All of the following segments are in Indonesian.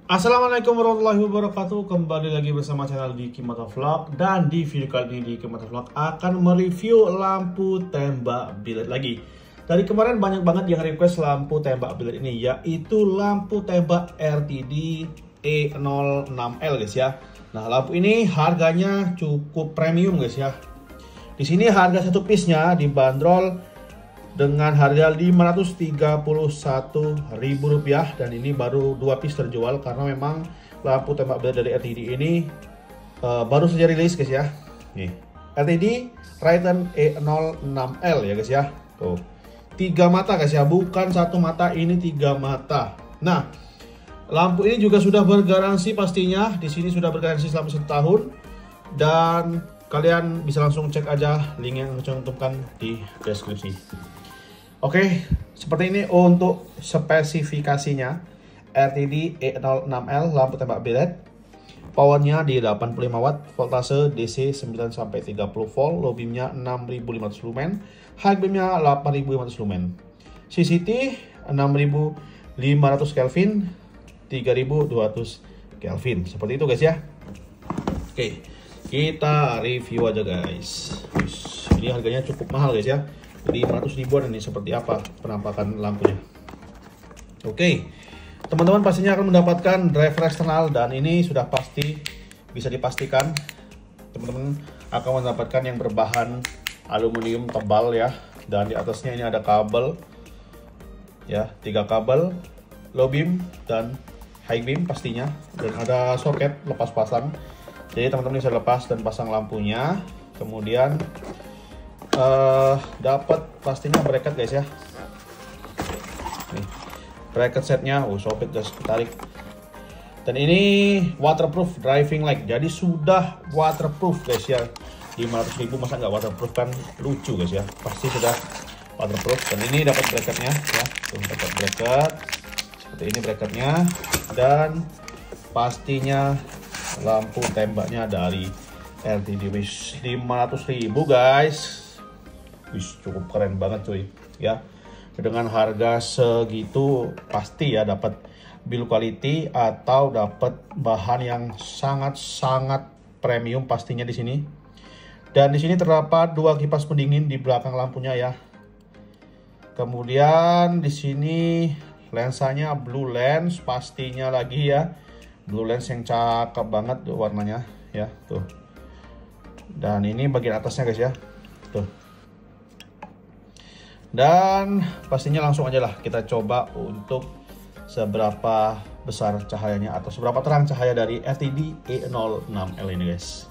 Assalamualaikum warahmatullahi wabarakatuh. Kembali lagi bersama channel Diki Motovlog. Dan di video kali ini Diki Motovlog akan mereview lampu tembak bilet lagi. Dari kemarin banyak banget yang request lampu tembak bilet ini, yaitu lampu tembak RTD E06L guys ya. Nah, lampu ini harganya cukup premium guys ya. Di sini harga satu piece-nya dibanderol dengan harga Rp531.000, dan ini baru 2 piece terjual karena memang lampu tembak bilet dari RTD ini baru saja rilis guys ya. Nih, RTD Triton E06L ya guys ya. Tuh, 3 mata guys ya, bukan 1 mata, ini 3 mata. Nah, lampu ini juga sudah bergaransi pastinya. Di sini sudah bergaransi selama 1 tahun, dan kalian bisa langsung cek aja link yang saya cantumkan di deskripsi. Oke, seperti ini untuk spesifikasinya. RTD E06L lampu tembak bilet. Powernya di 85 watt, voltase DC 9-30 volt, low beamnya 6500 lumen, high beamnya 8500 lumen. CCT 6500 Kelvin, 3200 Kelvin. Seperti itu guys ya. Oke, kita review aja guys. Ini harganya cukup mahal guys ya. 500 ribuan ini. Seperti apa penampakan lampunya. Oke, teman-teman pastinya akan mendapatkan driver eksternal, dan ini sudah pasti bisa dipastikan teman-teman akan mendapatkan yang berbahan aluminium tebal ya. Dan di atasnya ini ada kabel ya, 3 kabel low beam dan high beam pastinya, dan ada soket lepas pasang. Jadi teman-teman bisa lepas dan pasang lampunya. Kemudian dapat pastinya bracket guys ya. Nih, bracket setnya, sobek guys, ketarik. Dan ini waterproof driving light, jadi sudah waterproof guys ya. 500.000 masa nggak waterproof, kan lucu guys ya, pasti sudah waterproof. Dan ini dapat bracketnya ya, dapat bracket seperti ini bracketnya, dan pastinya lampu tembaknya dari RTD 500.000 guys. Cukup keren banget cuy ya. Dengan harga segitu pasti ya dapat build quality atau dapat bahan yang sangat-sangat premium pastinya di sini. Dan di sini terdapat 2 kipas pendingin di belakang lampunya ya. Kemudian di sini lensanya blue lens pastinya lagi ya. Blue lens yang cakep banget tuh warnanya ya, tuh. Dan ini bagian atasnya guys ya. Tuh. Dan pastinya langsung aja lah kita coba untuk seberapa besar cahayanya atau seberapa terang cahaya dari RTD E06L ini guys.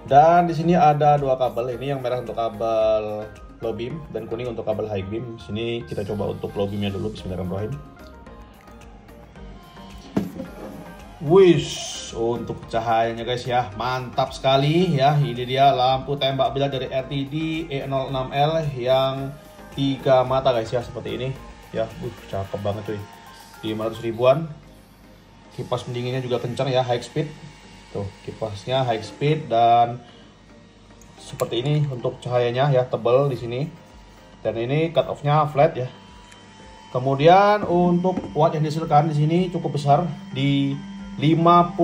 Dan di sini ada 2 kabel, ini yang merah untuk kabel low beam dan kuning untuk kabel high beam. Di sini kita coba untuk low beamnya dulu, bismillahirrahmanirrahim. Wish, untuk cahayanya guys ya, mantap sekali ya. Ini dia lampu tembak bilet dari RTD E06L yang 3 mata guys ya, seperti ini ya. Cakep banget cuy. 500 ribuan. Kipas pendinginnya juga kencang ya, high speed. Tuh, kipasnya high speed, dan seperti ini untuk cahayanya ya, tebal di sini. Dan ini cut off-nya flat ya. Kemudian untuk watt yang dihasilkan di sini cukup besar, di 59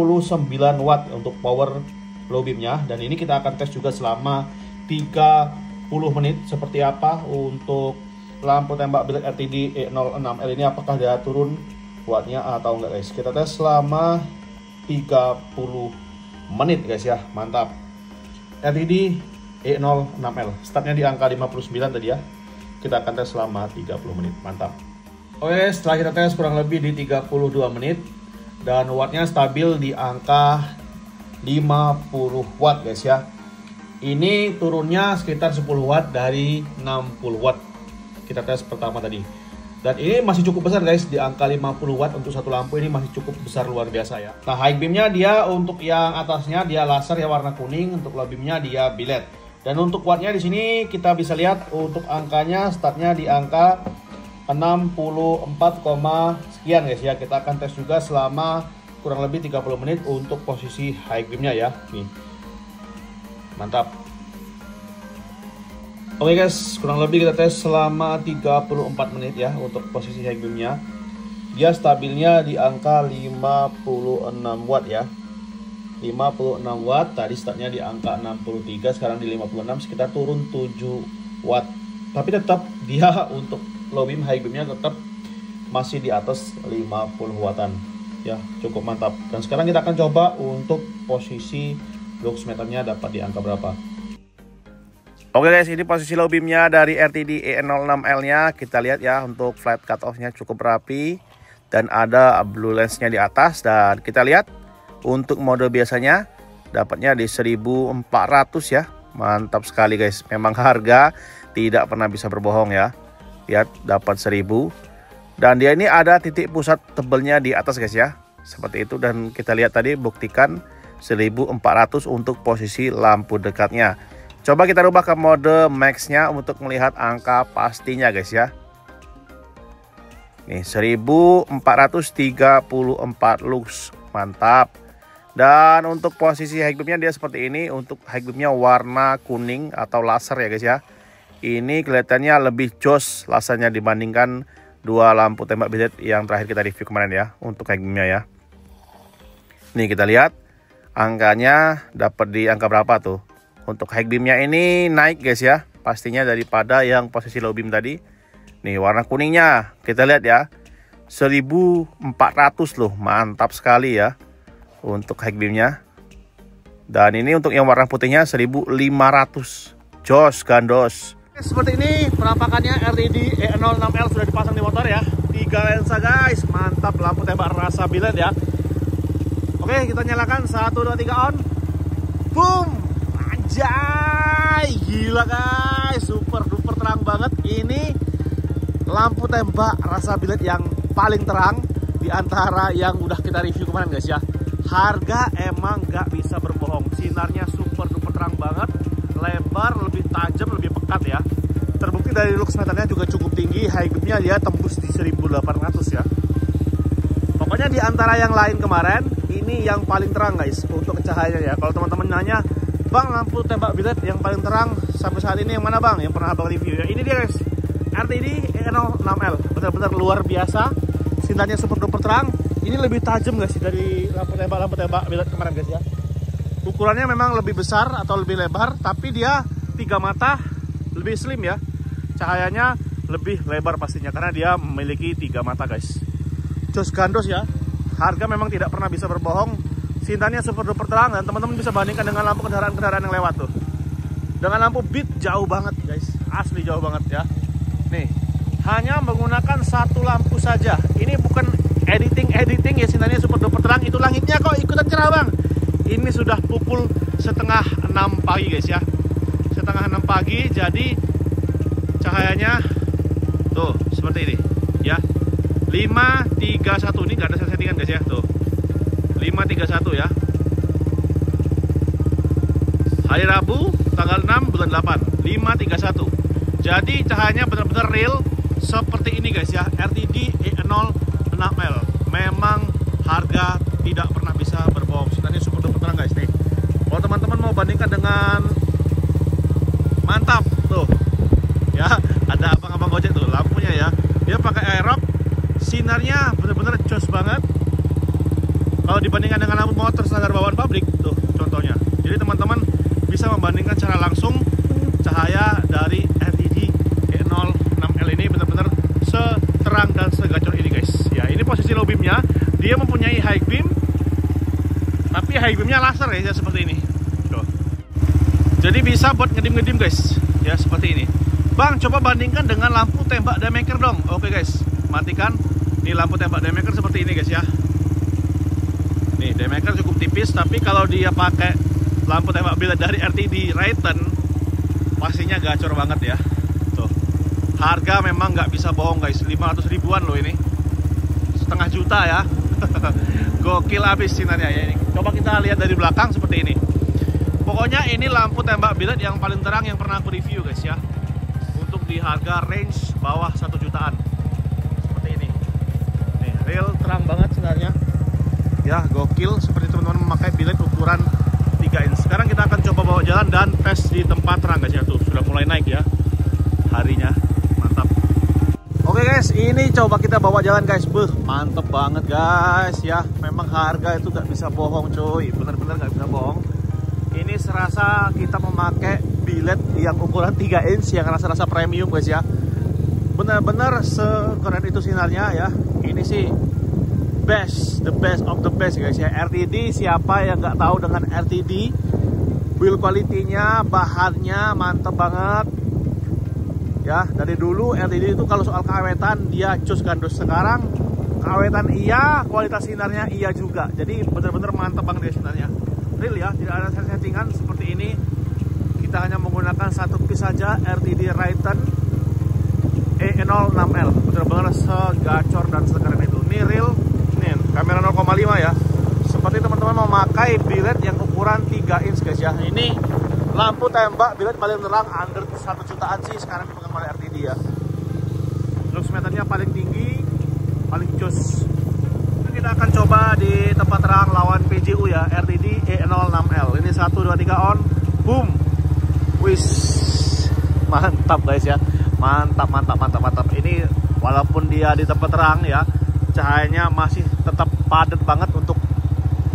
watt untuk power low beamnya. Dan ini kita akan tes juga selama 30 menit seperti apa untuk lampu tembak bilet RTD E06L ini, apakah dia turun wattnya atau enggak guys. Kita tes selama 30 menit guys ya, mantap. RTD E06L startnya di angka 59 tadi ya. Kita akan tes selama 30 menit, mantap. Oke, setelah kita tes kurang lebih di 32 menit, dan wattnya stabil di angka 50 watt guys ya. Ini turunnya sekitar 10 watt dari 60 watt kita tes pertama tadi. Dan ini masih cukup besar guys, di angka 50 watt untuk satu lampu ini masih cukup besar, luar biasa ya. Nah, high beamnya dia untuk yang atasnya dia laser ya, warna kuning. Untuk low beamnya dia billet. Dan untuk wattnya di sini kita bisa lihat untuk angkanya startnya di angka 64, sekian guys ya. Kita akan tes juga selama kurang lebih 30 menit untuk posisi high beamnya ya. Nih, mantap. Oke guys, kurang lebih kita tes selama 34 menit ya untuk posisi high beamnya. dia stabilnya di angka 56 watt ya. 56 watt, tadi startnya di angka 63, sekarang di 56, sekitar turun 7 watt. Tapi tetap dia untuk low beam, high beamnya tetap masih di atas 50 wattan. Ya, cukup mantap. Dan sekarang kita akan coba untuk posisi lux meternya dapat di angka berapa. Oke guys, ini posisi low beamnya dari RTD E06L nya. Kita lihat ya, untuk flat cut off nya cukup rapi. Dan ada blue lens nya di atas. Dan kita lihat untuk mode biasanya dapatnya di 1400 ya. Mantap sekali guys. Memang harga tidak pernah bisa berbohong ya. Lihat, dapat 1000. Dan dia ini ada titik pusat tebelnya di atas guys ya. Seperti itu. Dan kita lihat tadi buktikan 1400 untuk posisi lampu dekatnya. Coba kita rubah ke mode max-nya untuk melihat angka pastinya guys ya. Nih 1434 lux. Mantap. Dan untuk posisi high beam-nya dia seperti ini. Untuk high beam-nya warna kuning atau laser ya guys ya. Ini kelihatannya lebih jos lasernya dibandingkan dua lampu tembak bilet yang terakhir kita review kemarin ya. Untuk high beam-nya ya. Nih kita lihat angkanya dapat di angka berapa tuh. Untuk high beam-nya ini naik guys ya. Pastinya daripada yang posisi low beam tadi. Nih warna kuningnya kita lihat ya. 1400 loh. Mantap sekali ya. Untuk high beam-nya. Dan ini untuk yang warna putihnya 1500. Jos gandos. Seperti ini penampakannya RTD E06L sudah dipasang di motor ya. 3 lensa guys. Mantap, lampu tembak rasa biled ya. Oke, kita nyalakan 1 2 3 on. Boom. Anjay, gila guys, super duper terang banget. Ini lampu tembak rasa biled yang paling terang di antara yang udah kita review kemarin guys ya. Harga emang nggak bisa berbohong. Sinarnya super duper terang banget, lebar, lebih tajam, lebih pekat ya. Terbukti dari lux meternya juga cukup tinggi. High beam-nya dia tembus di 1800 ya. Pokoknya di antara yang lain kemarin, ini yang paling terang guys untuk cahayanya ya. Kalau teman-teman nanya, Bang, lampu tembak biled yang paling terang sampai saat ini yang mana bang? Yang pernah abang review ya. Ini dia guys, RTD E06L. Benar-benar luar biasa. Sinarnya super duper terang. Ini lebih tajam guys dari lampu tembak biled kemarin guys ya. Ukurannya memang lebih besar atau lebih lebar, tapi dia 3 mata, lebih slim ya. Cahayanya lebih lebar pastinya karena dia memiliki 3 mata guys. Jos gandos ya. Harga memang tidak pernah bisa berbohong. Sinarnya super duper terang dan teman-teman bisa bandingkan dengan lampu kendaraan-kendaraan yang lewat tuh. Dengan lampu beat jauh banget guys. Asli jauh banget ya. Nih, hanya menggunakan 1 lampu saja. Ini bukan editing ya, sinarnya super duper terang. Itu langitnya kok ikutan cerah bang. Ini sudah pukul 5:30 pagi guys ya. 5:30 pagi, jadi cahayanya tuh seperti ini ya. 531 ini gak ada settingan guys ya. Tuh 531 ya. Hari Rabu tanggal 6 bulan 8 531. Jadi cahayanya benar-benar real seperti ini guys ya. RTD E06L. Memang harga tidak pernah bisa berbohong. Sinarnya super duper terang guys nih. Kalau teman-teman mau bandingkan dengan mantap tuh ya, ada abang-abang Gojek tuh lampunya ya. Dia pakai aerob. Sinarnya benar-benar jos banget. Kalau dibandingkan dengan lampu motor standar bawaan pabrik tuh contohnya. Jadi teman-teman bisa membandingkan secara langsung cahaya dari RTD E06L ini benar-benar seterang dan segacor ini guys. Ya, ini posisi low beam-nya. Dia mempunyai high beam, tapi high beam-nya laser ya seperti ini. Tuh. Jadi bisa buat ngedim-ngedim guys. Ya seperti ini. Bang, coba bandingkan dengan lampu tembak daymaker dong. Oke guys, matikan. Ini lampu tembak daymaker seperti ini guys ya. Nih, daymaker cukup tipis, tapi kalau dia pakai lampu tembak biled dari RTD Rayton, pastinya gacor banget ya. Tuh. Harga memang nggak bisa bohong guys, 500 ribuan loh ini. Setengah juta ya. Gokil abis sinarnya ya ini. Coba kita lihat dari belakang seperti ini. Pokoknya ini lampu tembak biled yang paling terang yang pernah aku review guys ya. Untuk di harga range bawah 1 jutaan. Seperti ini. Nih, real terang banget sinarnya. Ya, gokil seperti teman-teman memakai biled ukuran 3 inch. Sekarang kita akan coba bawa jalan dan tes di tempat terang guys ya. Tuh, sudah mulai naik ya harinya. Mantap. Oke Oke guys, ini coba kita bawa jalan guys. Mantep banget guys ya. Memang harga itu gak bisa bohong cuy. Bener-bener gak bisa bohong. Ini serasa kita memakai bilet yang ukuran 3 inch yang rasa-rasa premium guys ya. Bener-bener sekeren itu sinarnya ya. Ini sih the best of the best guys ya. RTD, siapa yang gak tahu dengan RTD? Build quality-nya, bahannya mantep banget. Ya, dari dulu RTD itu kalau soal keawetan dia cus gandus. Sekarang keawetan iya, kualitas sinarnya iya juga. Jadi bener-bener mantap banget ya sinarnya. Real ya, tidak ada settingan seperti ini. Kita hanya menggunakan satu piece saja, RTD Rayton E06L. Bener-bener segacor dan sekeren itu. Ini real, nih kamera 0,5 ya. Seperti teman-teman memakai bilet yang ukuran 3 inch guys ya. Ini lampu tembak bilet paling terang under 1 jutaan sih sekarang dipegang oleh RTD ya. Lux meternya paling tinggi, paling cus. Kita akan coba di tempat terang lawan PJU ya, RTD E06L. Ini 1 2 3 on, boom. Wis. Mantap guys ya. Mantap. Ini walaupun dia di tempat terang ya, cahayanya masih tetap padat banget untuk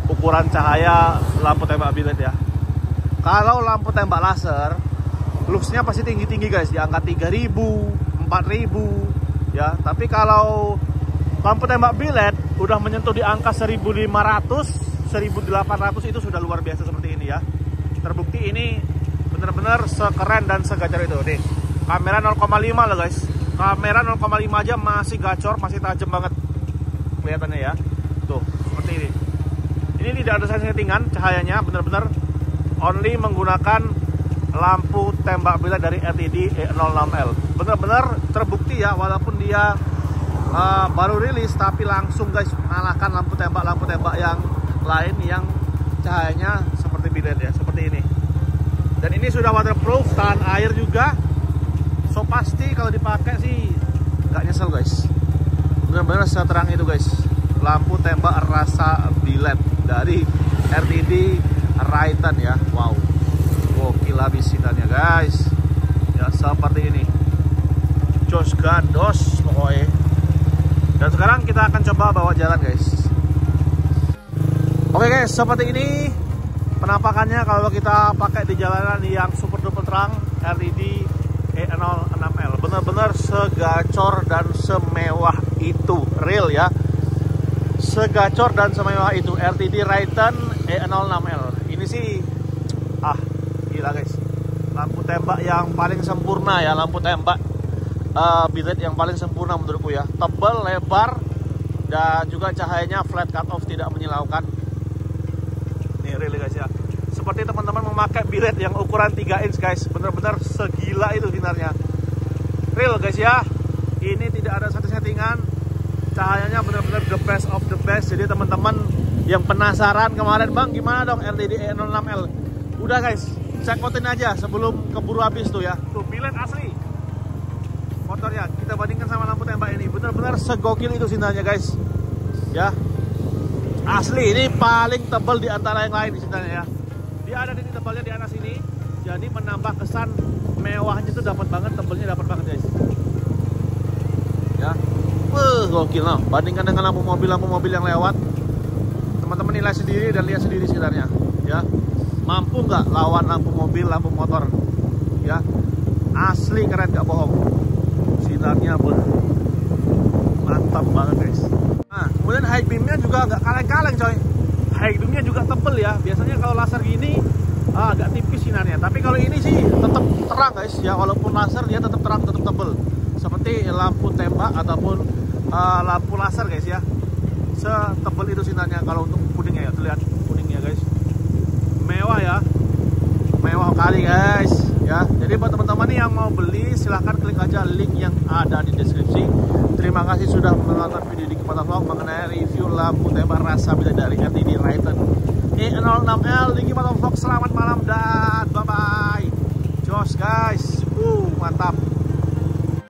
ukuran cahaya lampu tembak bilet ya. Kalau lampu tembak laser, luxnya pasti tinggi-tinggi guys, di angka 3000, 4000 ya. Tapi kalau lampu tembak bilet udah menyentuh di angka 1500, 1800 itu sudah luar biasa seperti ini ya. Terbukti ini benar-benar sekeren dan segacor itu. Nih, kamera 0,5 loh guys. Kamera 0,5 aja masih gacor, masih tajam banget kelihatannya ya. Tuh, seperti ini. Ini tidak ada settingan, cahayanya benar-benar only menggunakan lampu tembak bilet dari RTD E06L. Benar-benar terbukti ya, walaupun dia baru rilis tapi langsung guys mengalahkan lampu tembak yang lain yang cahayanya seperti bilet ya, seperti ini. Dan ini sudah waterproof, tahan air juga. So pasti kalau dipakai sih nggak nyesel guys. Benar-benar seterang itu guys. Lampu tembak rasa bilet dari RTD Rayton ya. Wow, gokil habis sinarnya guys ya, seperti ini, jos gandos pokoknya. Dan sekarang kita akan coba bawa jalan guys. Oke guys, seperti ini penampakannya kalau kita pakai di jalanan yang super duper terang RTD E06L. Benar-benar segacor dan semewah itu, real ya. Segacor dan semewah itu RTD Rayton E06L. Ini sih gila guys, lampu tembak yang paling sempurna ya, lampu tembak bilet yang paling sempurna menurutku ya. Tebal, lebar, dan juga cahayanya flat cut off, tidak menyilaukan. Nih real guys ya, seperti teman-teman memakai bilet yang ukuran 3 inch guys. Bener-bener segila itu sinarnya, real guys ya. Ini tidak ada satu settingan, cahayanya bener-bener the best of the best. Jadi teman-teman yang penasaran kemarin, bang gimana dong RTD E06L, udah guys, cekotin aja sebelum keburu habis tuh ya. Tuh bilet asli motornya, kita bandingkan sama lampu tembak ini, benar-benar segokil itu sinarnya guys ya. Asli ini paling tebal di antara yang lain di sinarnya ya. Dia ada di tebalnya di atas sini, jadi menambah kesan mewahnya itu dapat banget, tebelnya dapat banget guys ya. Gokil loh, bandingkan dengan lampu mobil yang lewat. Teman-teman nilai sendiri dan lihat sendiri sekitarnya ya. Mampu nggak lawan lampu mobil, lampu motor ya. Asli keren, nggak bohong. Sinarnya mantap banget guys. Nah, kemudian high beamnya juga nggak kaleng-kaleng coy. High beamnya juga tebel ya. Biasanya kalau laser gini agak tipis sinarnya, tapi kalau ini sih tetap terang guys ya. Walaupun laser dia tetap terang, tetap tebel, seperti lampu tembak ataupun lampu laser guys ya. Setebel itu sinarnya. Kalau untuk kuningnya ya, terlihat kuningnya guys, mewah ya, mewah kali guys ya. Jadi buat teman-teman yang mau beli, silahkan klik aja link yang ada di deskripsi. Terima kasih sudah menonton video di Kepala Vlog mengenai review lampu tembak rasa bilet dari RTD Rayton E06L di Kepala Vlog. Selamat malam dan bye bye, jos guys, mantap.